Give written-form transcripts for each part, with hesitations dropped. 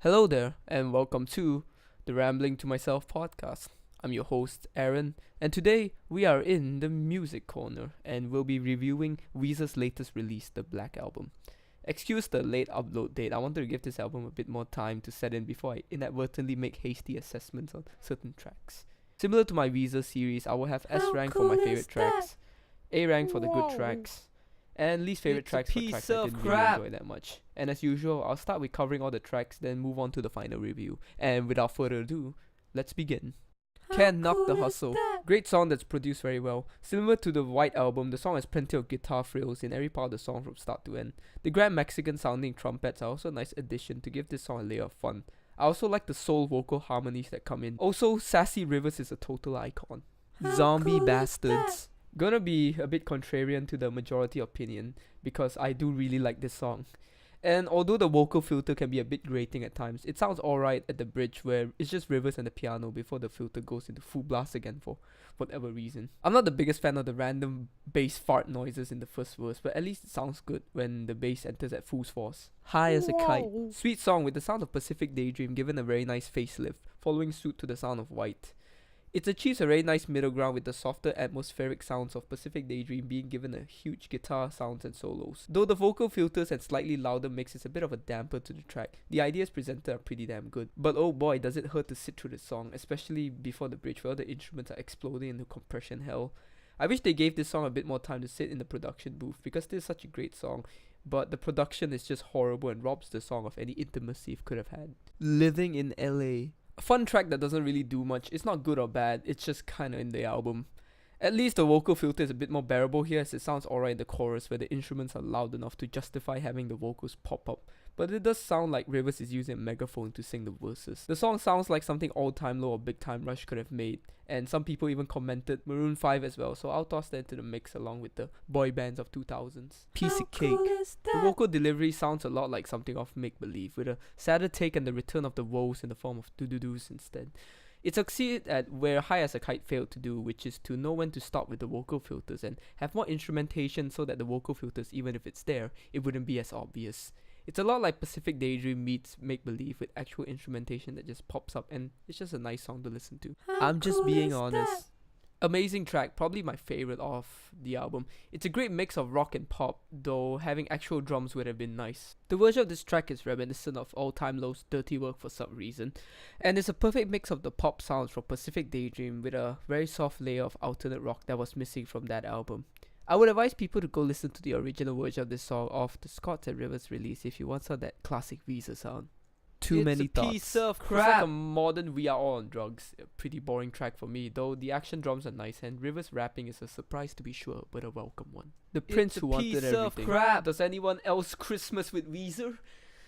Hello there, and welcome to the Rambling to Myself podcast. I'm your host, Aaron, and today we are in the music corner and we'll be reviewing Weezer's latest release, the Black Album. Excuse the late upload date, I wanted to give this album a bit more time to set in before I inadvertently make hasty assessments on certain tracks. Similar to my Weezer series, I will have S rank for my favorite tracks, A rank for the good tracks, and least favorite tracks for tracks I didn't really enjoy that much. And as usual, I'll start with covering all the tracks, then move on to the final review. And without further ado, let's begin. Can't Knock the Hustle. Great song that's produced very well. Similar to the White Album, the song has plenty of guitar frills in every part of the song from start to end. The grand Mexican sounding trumpets are also a nice addition to give this song a layer of fun. I also like the soul vocal harmonies that come in. Also, Sassy Rivers is a total icon. Zombie Bastards. Gonna be a bit contrarian to the majority opinion because I do really like this song. And although the vocal filter can be a bit grating at times, it sounds alright at the bridge where it's just Rivers and the piano before the filter goes into full blast again for whatever reason. I'm not the biggest fan of the random bass fart noises in the first verse, but at least it sounds good when the bass enters at full force. High as a Kite. Sweet song with the sound of Pacific Daydream given a very nice facelift, following suit to the sound of White. It achieves a very nice middle ground with the softer atmospheric sounds of Pacific Daydream being given a huge guitar sounds and solos. Though the vocal filters and slightly louder mix is a bit of a damper to the track, the ideas presented are pretty damn good. But oh boy, does it hurt to sit through the song, especially before the bridge where the instruments are exploding into compression hell. I wish they gave this song a bit more time to sit in the production booth because this is such a great song, but the production is just horrible and robs the song of any intimacy it could have had. Living in LA. A fun track that doesn't really do much. It's not good or bad, it's just kinda in the album. At least the vocal filter is a bit more bearable here as it sounds alright in the chorus where the instruments are loud enough to justify having the vocals pop up. But it does sound like Rivers is using a megaphone to sing the verses. The song sounds like something All Time Low or Big Time Rush could have made, and some people even commented Maroon 5 as well, so I'll toss that into the mix along with the boy bands of 2000s. Piece of Cake. The vocal delivery sounds a lot like something off Make Believe, with a sadder take and the return of the woes in the form of doo-doo-doos instead. It succeeded at where High as a Kite failed to do, which is to know when to stop with the vocal filters and have more instrumentation so that the vocal filters, even if it's there, it wouldn't be as obvious. It's a lot like Pacific Daydream meets Make Believe with actual instrumentation that just pops up, and it's just a nice song to listen to. I'm just being honest. Amazing track, probably my favorite of the album. It's a great mix of rock and pop, though having actual drums would have been nice. The version of this track is reminiscent of All Time Low's Dirty Work for some reason, and it's a perfect mix of the pop sounds from Pacific Daydream with a very soft layer of alternate rock that was missing from that album. I would advise people to go listen to the original version of this song off the Scott and Rivers release if you want some of that classic Weezer sound. Too Many Thoughts. Piece of crap. It's like a modern We Are All on Drugs. A pretty boring track for me, though the action drums are nice and Rivers rapping is a surprise to be sure, but a welcome one. The Prince Who Wanted Everything. Crap. Does anyone else Christmas with Weezer?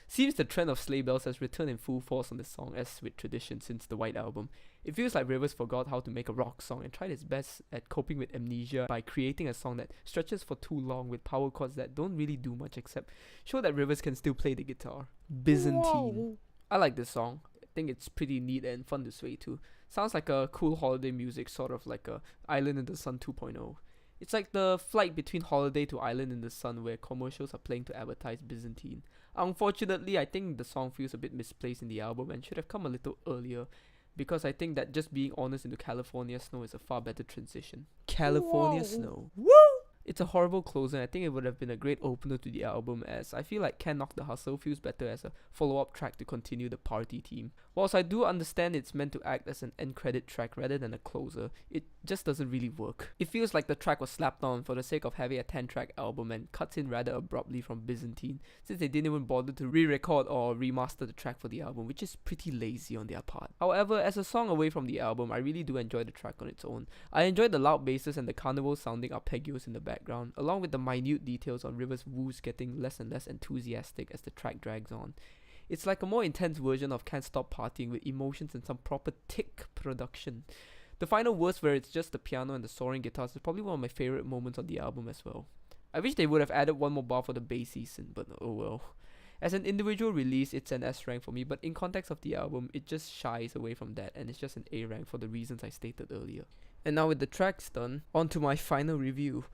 Seems the trend of sleigh bells has returned in full force on the song as with tradition since the White Album. It feels like Rivers forgot how to make a rock song and tried his best at coping with amnesia by creating a song that stretches for too long with power chords that don't really do much except show that Rivers can still play the guitar. Byzantine. Whoa. I like this song. I think it's pretty neat and fun to sway to. Sounds like a cool holiday music, sort of like a Island in the Sun 2.0. It's like the flight between Holiday to Island in the Sun where commercials are playing to advertise Byzantine. Unfortunately, I think the song feels a bit misplaced in the album and should have come a little earlier, because I think that just being honest into California Snow is a far better transition. California Snow. Woo! It's a horrible closer, and I think it would have been a great opener to the album, as I feel like Can't Knock the Hustle feels better as a follow-up track to continue the party theme. Whilst I do understand it's meant to act as an end credit track rather than a closer, it just doesn't really work. It feels like the track was slapped on for the sake of having a 10-track album and cuts in rather abruptly from Byzantine, since they didn't even bother to re-record or remaster the track for the album, which is pretty lazy on their part. However, as a song away from the album, I really do enjoy the track on its own. I enjoyed the loud basses and the carnival sounding arpeggios in the background, along with the minute details on Rivers' woos getting less and less enthusiastic as the track drags on. It's like a more intense version of Can't Stop Partying with emotions and some proper thick production. The final verse where it's just the piano and the soaring guitars is probably one of my favorite moments on the album as well. I wish they would have added one more bar for the bass season, but oh well. As an individual release, it's an S rank for me, but in context of the album, it just shies away from that and it's just an A rank for the reasons I stated earlier. And now with the tracks done, on to my final review.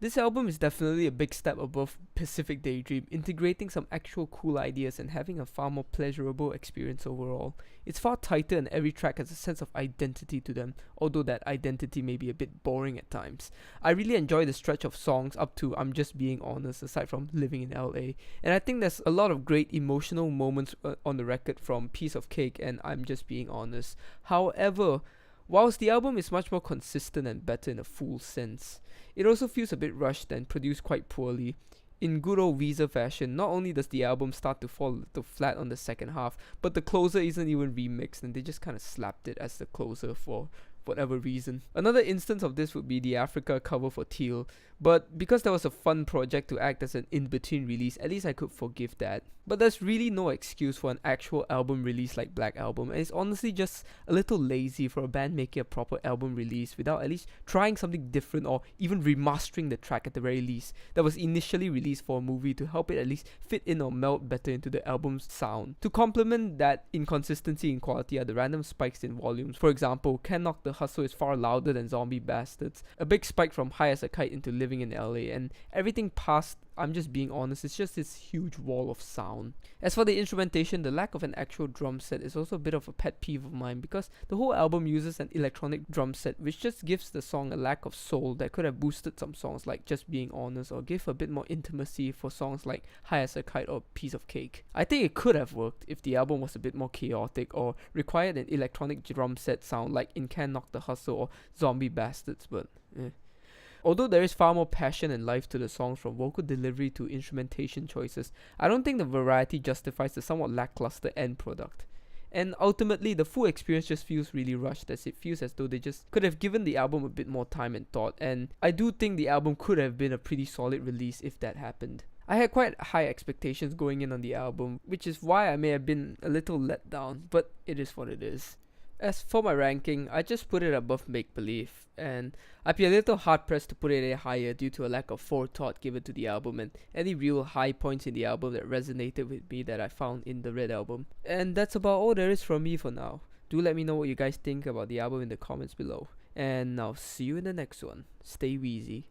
This album is definitely a big step above Pacific Daydream, integrating some actual cool ideas and having a far more pleasurable experience overall. It's far tighter and every track has a sense of identity to them, although that identity may be a bit boring at times. I really enjoy the stretch of songs up to I'm Just Being Honest, aside from Living in LA, and I think there's a lot of great emotional moments on the record from Piece of Cake and I'm Just Being Honest. However, whilst the album is much more consistent and better in a full sense, it also feels a bit rushed and produced quite poorly. In good old Weezer fashion, not only does the album start to fall a little flat on the second half, but the closer isn't even remixed and they just kind of slapped it as the closer for whatever reason. Another instance of this would be the Africa cover for Teal, but because that was a fun project to act as an in-between release, at least I could forgive that. But there's really no excuse for an actual album release like Black Album, and it's honestly just a little lazy for a band making a proper album release without at least trying something different or even remastering the track at the very least that was initially released for a movie to help it at least fit in or meld better into the album's sound. To complement that inconsistency in quality are the random spikes in volumes. For example, Can't Knock the Hustle is far louder than Zombie Bastards, a big spike from High as a Kite into Living in LA, and everything past I'm Just Being Honest, it's just this huge wall of sound. As for the instrumentation, the lack of an actual drum set is also a bit of a pet peeve of mine because the whole album uses an electronic drum set which just gives the song a lack of soul that could have boosted some songs like Just Being Honest or give a bit more intimacy for songs like High as a Kite or Piece of Cake. I think it could have worked if the album was a bit more chaotic or required an electronic drum set sound like in Can't Knock the Hustle or Zombie Bastards, but Although there is far more passion and life to the songs from vocal delivery to instrumentation choices, I don't think the variety justifies the somewhat lackluster end product. And ultimately, the full experience just feels really rushed, as it feels as though they just could have given the album a bit more time and thought, and I do think the album could have been a pretty solid release if that happened. I had quite high expectations going in on the album, which is why I may have been a little let down, but it is what it is. As for my ranking, I just put it above Make Believe, and I'd be a little hard pressed to put it any higher due to a lack of forethought given to the album and any real high points in the album that resonated with me that I found in the Red Album. And that's about all there is from me for now. Do let me know what you guys think about the album in the comments below. And I'll see you in the next one. Stay Weezy.